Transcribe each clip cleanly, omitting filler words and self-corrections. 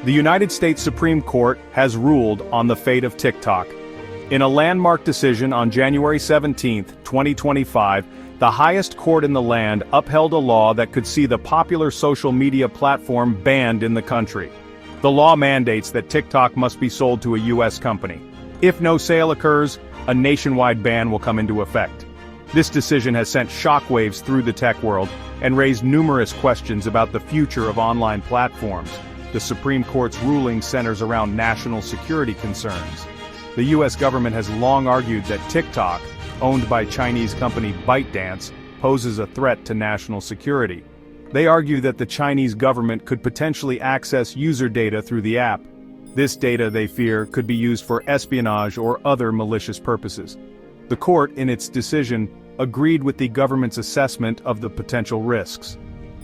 The United States Supreme Court has ruled on the fate of TikTok. In a landmark decision on January 17, 2025, the highest court in the land upheld a law that could see the popular social media platform banned in the country. The law mandates that TikTok must be sold to a U.S. company. If no sale occurs, a nationwide ban will come into effect. This decision has sent shockwaves through the tech world and raised numerous questions about the future of online platforms. The Supreme Court's ruling centers around national security concerns. The U.S. government has long argued that TikTok, owned by Chinese company ByteDance, poses a threat to national security. They argue that the Chinese government could potentially access user data through the app. This data, they fear, could be used for espionage or other malicious purposes. The court, in its decision, agreed with the government's assessment of the potential risks.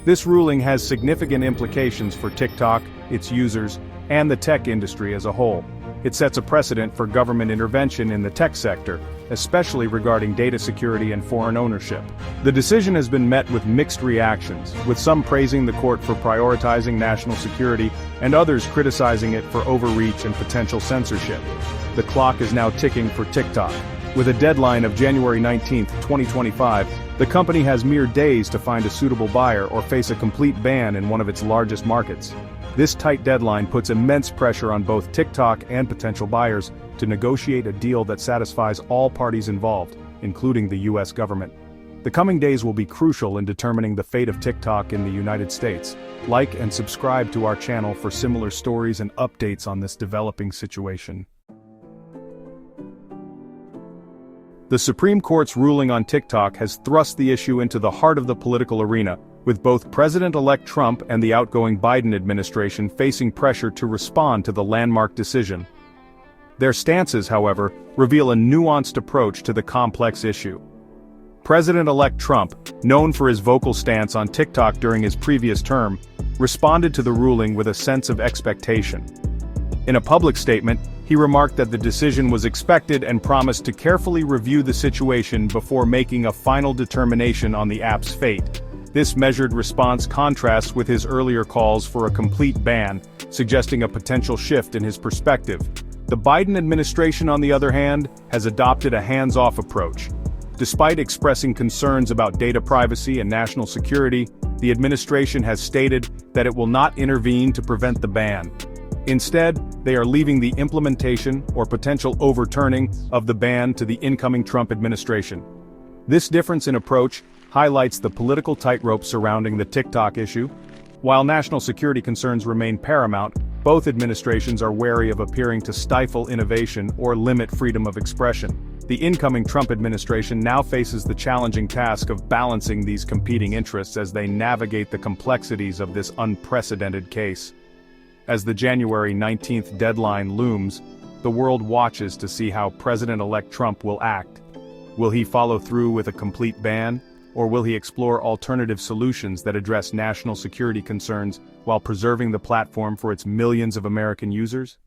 This ruling has significant implications for TikTok, its users, and the tech industry as a whole. It sets a precedent for government intervention in the tech sector, especially regarding data security and foreign ownership. The decision has been met with mixed reactions, with some praising the court for prioritizing national security and others criticizing it for overreach and potential censorship. The clock is now ticking for TikTok. With a deadline of January 19, 2025, the company has mere days to find a suitable buyer or face a complete ban in one of its largest markets. This tight deadline puts immense pressure on both TikTok and potential buyers to negotiate a deal that satisfies all parties involved, including the U.S. government. The coming days will be crucial in determining the fate of TikTok in the United States. Like and subscribe to our channel for similar stories and updates on this developing situation. The Supreme Court's ruling on TikTok has thrust the issue into the heart of the political arena, with both President-elect Trump and the outgoing Biden administration facing pressure to respond to the landmark decision. Their stances, however, reveal a nuanced approach to the complex issue. President-elect Trump, known for his vocal stance on TikTok during his previous term, responded to the ruling with a sense of expectation. In a public statement, he remarked that the decision was expected and promised to carefully review the situation before making a final determination on the app's fate. This measured response contrasts with his earlier calls for a complete ban, suggesting a potential shift in his perspective. The Biden administration, on the other hand, has adopted a hands-off approach. Despite expressing concerns about data privacy and national security, the administration has stated that it will not intervene to prevent the ban. Instead, they are leaving the implementation or potential overturning of the ban to the incoming Trump administration. This difference in approach highlights the political tightrope surrounding the TikTok issue. While national security concerns remain paramount, both administrations are wary of appearing to stifle innovation or limit freedom of expression. The incoming Trump administration now faces the challenging task of balancing these competing interests as they navigate the complexities of this unprecedented case. As the January 19th deadline looms, the world watches to see how President-elect Trump will act. Will he follow through with a complete ban, or will he explore alternative solutions that address national security concerns while preserving the platform for its millions of American users?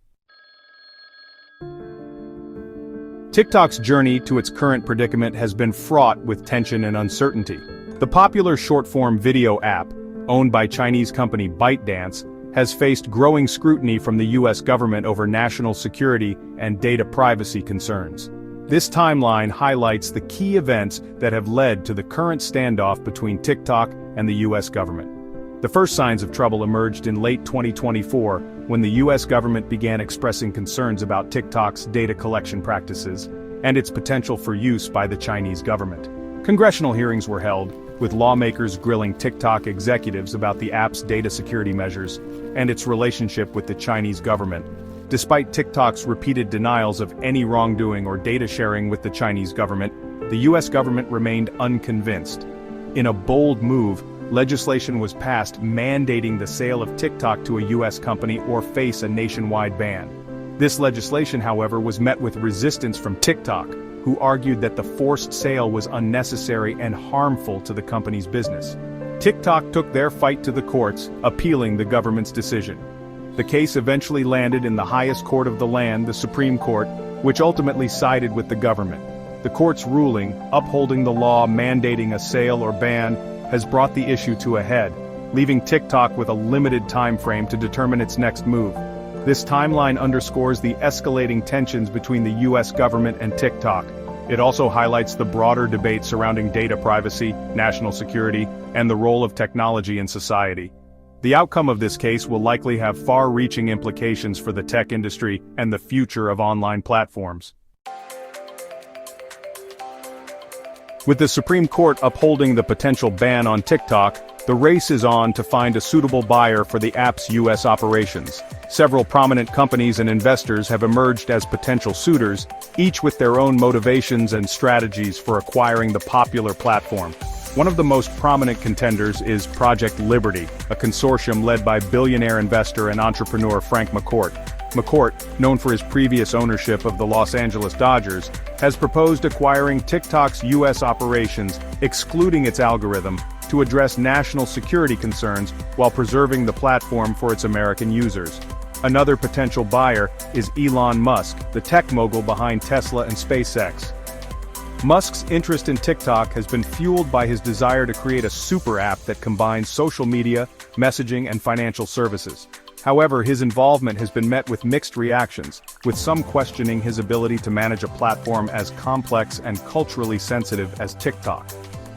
TikTok's journey to its current predicament has been fraught with tension and uncertainty. The popular short-form video app, owned by Chinese company ByteDance, has faced growing scrutiny from the U.S. government over national security and data privacy concerns. This timeline highlights the key events that have led to the current standoff between TikTok and the U.S. government. The first signs of trouble emerged in late 2024, when the U.S. government began expressing concerns about TikTok's data collection practices and its potential for use by the Chinese government. Congressional hearings were held, with lawmakers grilling TikTok executives about the app's data security measures and its relationship with the Chinese government. Despite TikTok's repeated denials of any wrongdoing or data sharing with the Chinese government, the U.S. government remained unconvinced. In a bold move, legislation was passed mandating the sale of TikTok to a U.S. company or face a nationwide ban. This legislation, however, was met with resistance from TikTok, who argued that the forced sale was unnecessary and harmful to the company's business. TikTok took their fight to the courts, appealing the government's decision. The case eventually landed in the highest court of the land, the Supreme Court, which ultimately sided with the government. The court's ruling, upholding the law mandating a sale or ban, has brought the issue to a head. leaving TikTok with a limited time frame to determine its next move. This timeline underscores the escalating tensions between the US government and TikTok. It also highlights the broader debate surrounding data privacy, national security, and the role of technology in society. The outcome of this case will likely have far-reaching implications for the tech industry and the future of online platforms. With the Supreme Court upholding the potential ban on TikTok, the race is on to find a suitable buyer for the app's US operations. Several prominent companies and investors have emerged as potential suitors, each with their own motivations and strategies for acquiring the popular platform. One of the most prominent contenders is Project Liberty, a consortium led by billionaire investor and entrepreneur Frank McCourt. McCourt, known for his previous ownership of the Los Angeles Dodgers, has proposed acquiring TikTok's US operations, excluding its algorithm, to address national security concerns while preserving the platform for its American users. Another potential buyer is Elon Musk, the tech mogul behind Tesla and SpaceX. Musk's interest in TikTok has been fueled by his desire to create a super app that combines social media, messaging, and financial services. However, his involvement has been met with mixed reactions, with some questioning his ability to manage a platform as complex and culturally sensitive as TikTok.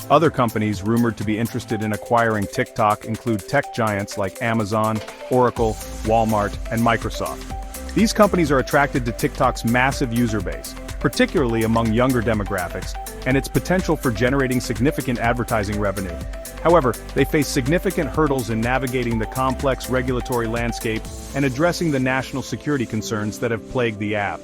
Other companies rumored to be interested in acquiring TikTok include tech giants like Amazon, Oracle, Walmart, and Microsoft. These companies are attracted to TikTok's massive user base, particularly among younger demographics, and its potential for generating significant advertising revenue. However, they face significant hurdles in navigating the complex regulatory landscape and addressing the national security concerns that have plagued the app.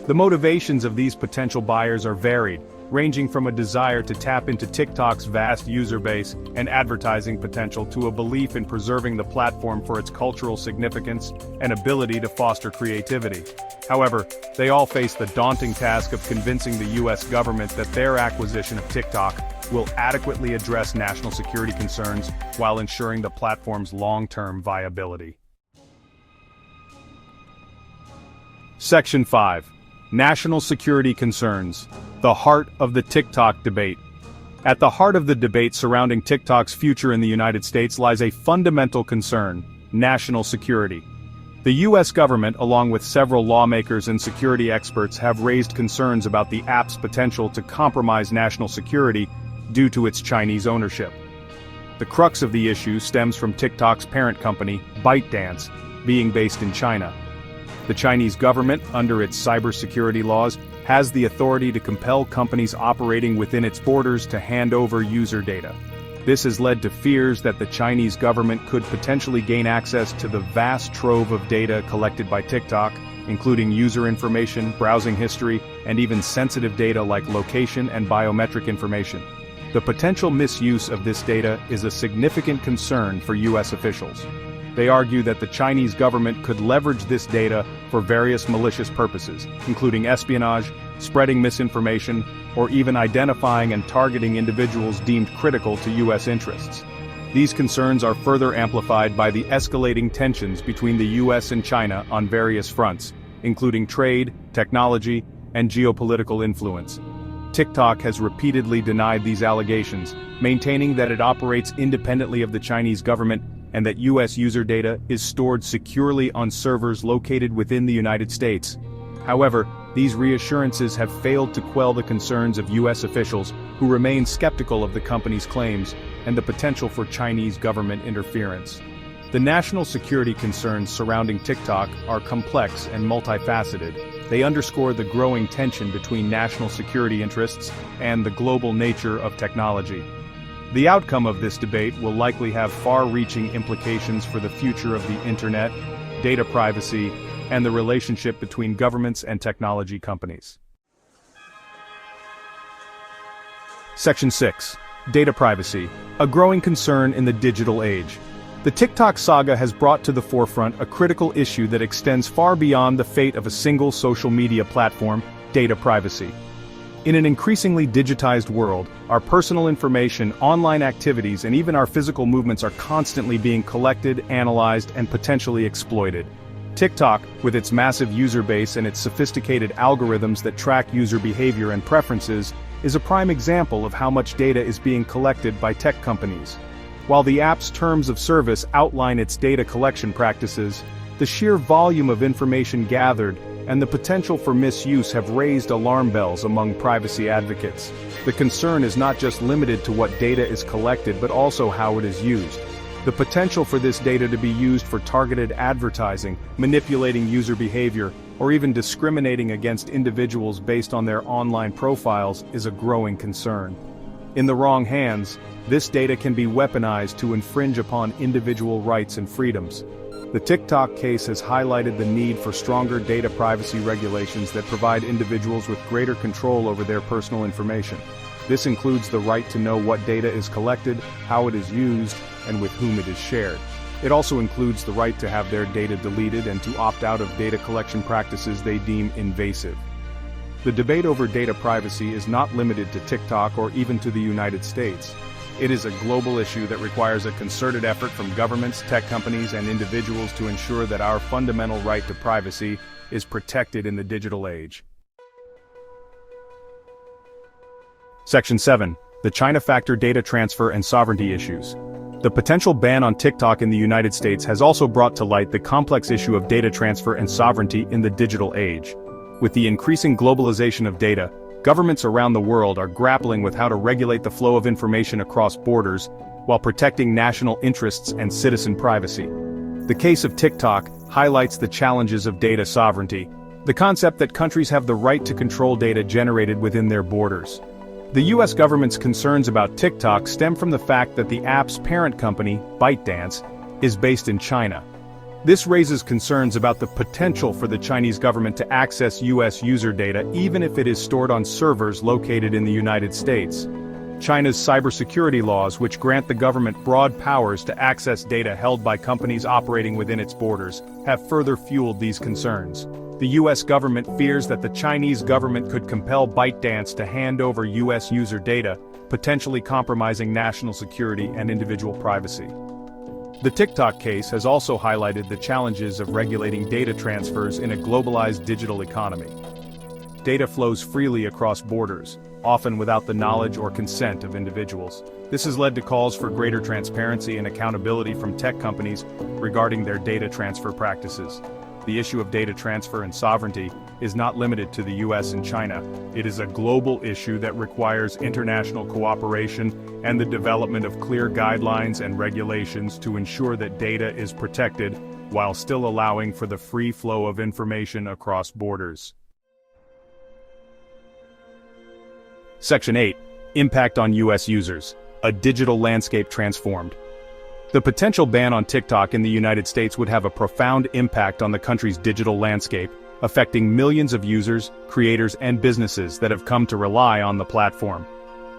The motivations of these potential buyers are varied, ranging from a desire to tap into TikTok's vast user base and advertising potential to a belief in preserving the platform for its cultural significance and ability to foster creativity. However, they all face the daunting task of convincing the US government that their acquisition of TikTok will adequately address national security concerns while ensuring the platform's long-term viability. Section 5. National Security Concerns. The heart of the TikTok debate. At the heart of the debate surrounding TikTok's future in the United States lies a fundamental concern: national security. The US government, along with several lawmakers and security experts, have raised concerns about the app's potential to compromise national security due to its Chinese ownership. The crux of the issue stems from TikTok's parent company, ByteDance, being based in China. The Chinese government, under its cybersecurity laws, has the authority to compel companies operating within its borders to hand over user data. This has led to fears that the Chinese government could potentially gain access to the vast trove of data collected by TikTok, including user information, browsing history, and even sensitive data like location and biometric information. The potential misuse of this data is a significant concern for US officials. They argue that the Chinese government could leverage this data for various malicious purposes, including espionage, spreading misinformation, or even identifying and targeting individuals deemed critical to US interests. These concerns are further amplified by the escalating tensions between the US and China on various fronts, including trade, technology, and geopolitical influence. TikTok has repeatedly denied these allegations, maintaining that it operates independently of the Chinese government and that US user data is stored securely on servers located within the United States. However, these reassurances have failed to quell the concerns of US officials who remain skeptical of the company's claims and the potential for Chinese government interference. The national security concerns surrounding TikTok are complex and multifaceted. They underscore the growing tension between national security interests and the global nature of technology. The outcome of this debate will likely have far-reaching implications for the future of the internet, data privacy, and the relationship between governments and technology companies. Section 6. Data privacy, a growing concern in the digital age. The TikTok saga has brought to the forefront a critical issue that extends far beyond the fate of a single social media platform: data privacy. In an increasingly digitized world, our personal information, online activities, and even our physical movements are constantly being collected, analyzed, and potentially exploited. TikTok, with its massive user base and its sophisticated algorithms that track user behavior and preferences, is a prime example of how much data is being collected by tech companies. While the app's terms of service outline its data collection practices, the sheer volume of information gathered and the potential for misuse have raised alarm bells among privacy advocates. The concern is not just limited to what data is collected but also how it is used. The potential for this data to be used for targeted advertising, manipulating user behavior, or even discriminating against individuals based on their online profiles is a growing concern. In the wrong hands, this data can be weaponized to infringe upon individual rights and freedoms. The TikTok case has highlighted the need for stronger data privacy regulations that provide individuals with greater control over their personal information. This includes the right to know what data is collected, how it is used, and with whom it is shared. It also includes the right to have their data deleted and to opt out of data collection practices they deem invasive. The debate over data privacy is not limited to TikTok or even to the United States. It is a global issue that requires a concerted effort from governments, tech companies, and individuals to ensure that our fundamental right to privacy is protected in the digital age. Section 7. The China Factor Data Transfer and Sovereignty Issues. The potential ban on TikTok in the United States has also brought to light the complex issue of data transfer and sovereignty in the digital age. With the increasing globalization of data, governments around the world are grappling with how to regulate the flow of information across borders while protecting national interests and citizen privacy. The case of TikTok highlights the challenges of data sovereignty, the concept that countries have the right to control data generated within their borders. The US government's concerns about TikTok stem from the fact that the app's parent company, ByteDance, is based in China. This raises concerns about the potential for the Chinese government to access US user data even if it is stored on servers located in the United States. China's cybersecurity laws, which grant the government broad powers to access data held by companies operating within its borders, have further fueled these concerns. The US government fears that the Chinese government could compel ByteDance to hand over US user data, potentially compromising national security and individual privacy. The TikTok case has also highlighted the challenges of regulating data transfers in a globalized digital economy. Data flows freely across borders, often without the knowledge or consent of individuals. This has led to calls for greater transparency and accountability from tech companies regarding their data transfer practices. The issue of data transfer and sovereignty is not limited to the US and China. It is a global issue that requires international cooperation and the development of clear guidelines and regulations to ensure that data is protected while still allowing for the free flow of information across borders. Section 8. Impact on US users. A digital landscape transformed. The potential ban on TikTok in the United States would have a profound impact on the country's digital landscape, affecting millions of users, creators, and businesses that have come to rely on the platform.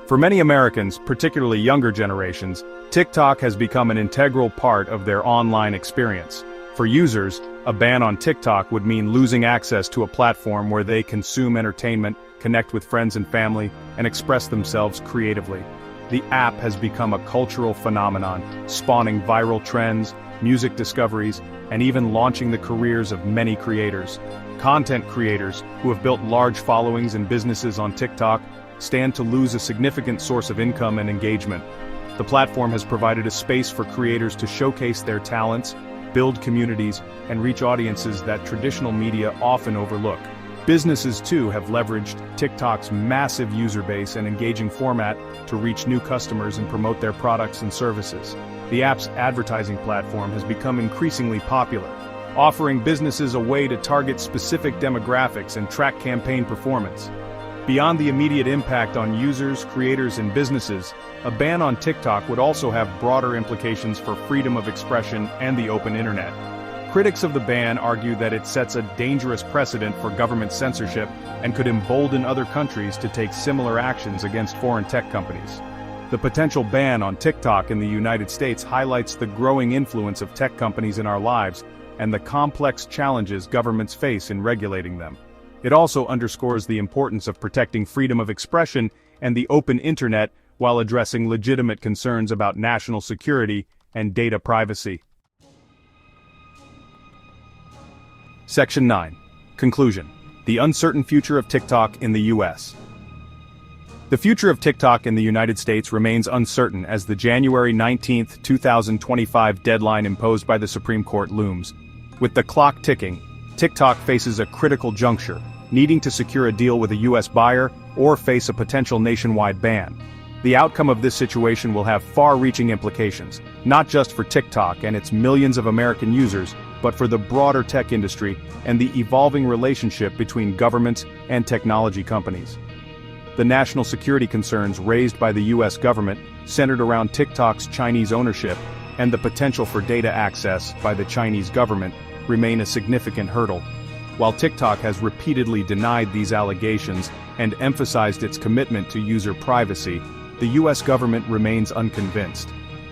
For many Americans, particularly younger generations, TikTok has become an integral part of their online experience. For users, a ban on TikTok would mean losing access to a platform where they consume entertainment, connect with friends and family, and express themselves creatively. The app has become a cultural phenomenon, spawning viral trends, music discoveries, and even launching the careers of many creators. Content creators, who have built large followings and businesses on TikTok, stand to lose a significant source of income and engagement. The platform has provided a space for creators to showcase their talents, build communities, and reach audiences that traditional media often overlook. Businesses too have leveraged TikTok's massive user base and engaging format to reach new customers and promote their products and services. The app's advertising platform has become increasingly popular, offering businesses a way to target specific demographics and track campaign performance. Beyond the immediate impact on users, creators, and businesses, a ban on TikTok would also have broader implications for freedom of expression and the open internet. Critics of the ban argue that it sets a dangerous precedent for government censorship and could embolden other countries to take similar actions against foreign tech companies. The potential ban on TikTok in the United States highlights the growing influence of tech companies in our lives and the complex challenges governments face in regulating them. It also underscores the importance of protecting freedom of expression and the open internet while addressing legitimate concerns about national security and data privacy. Section 9. Conclusion. The uncertain future of TikTok in the US. The future of TikTok in the United States remains uncertain as the January 19, 2025 deadline imposed by the Supreme Court looms. With the clock ticking, TikTok faces a critical juncture, needing to secure a deal with a U.S. buyer or face a potential nationwide ban. The outcome of this situation will have far-reaching implications, not just for TikTok and its millions of American users, but for the broader tech industry and the evolving relationship between governments and technology companies. The national security concerns raised by the U.S. government, centered around TikTok's Chinese ownership and the potential for data access by the Chinese government, remain a significant hurdle. While TikTok has repeatedly denied these allegations and emphasized its commitment to user privacy, the U.S. government remains unconvinced.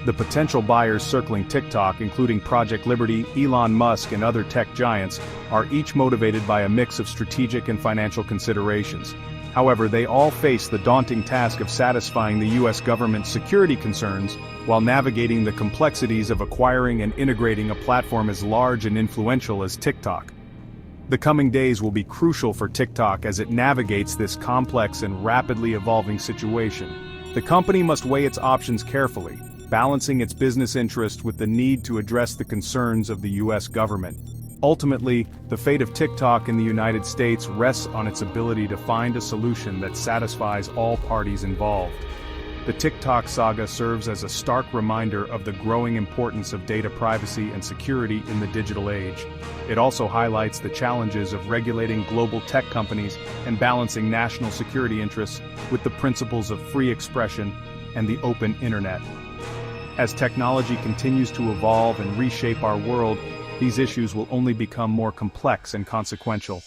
The potential buyers circling TikTok, including Project Liberty, Elon Musk, and other tech giants, are each motivated by a mix of strategic and financial considerations. However, they all face the daunting task of satisfying the U.S. government's security concerns while navigating the complexities of acquiring and integrating a platform as large and influential as TikTok. The coming days will be crucial for TikTok as it navigates this complex and rapidly evolving situation. The company must weigh its options carefully, balancing its business interest with the need to address the concerns of the U.S. government. Ultimately, the fate of TikTok in the United States rests on its ability to find a solution that satisfies all parties involved. The TikTok saga serves as a stark reminder of the growing importance of data privacy and security in the digital age. It also highlights the challenges of regulating global tech companies and balancing national security interests with the principles of free expression and the open internet. As technology continues to evolve and reshape our world, these issues will only become more complex and consequential.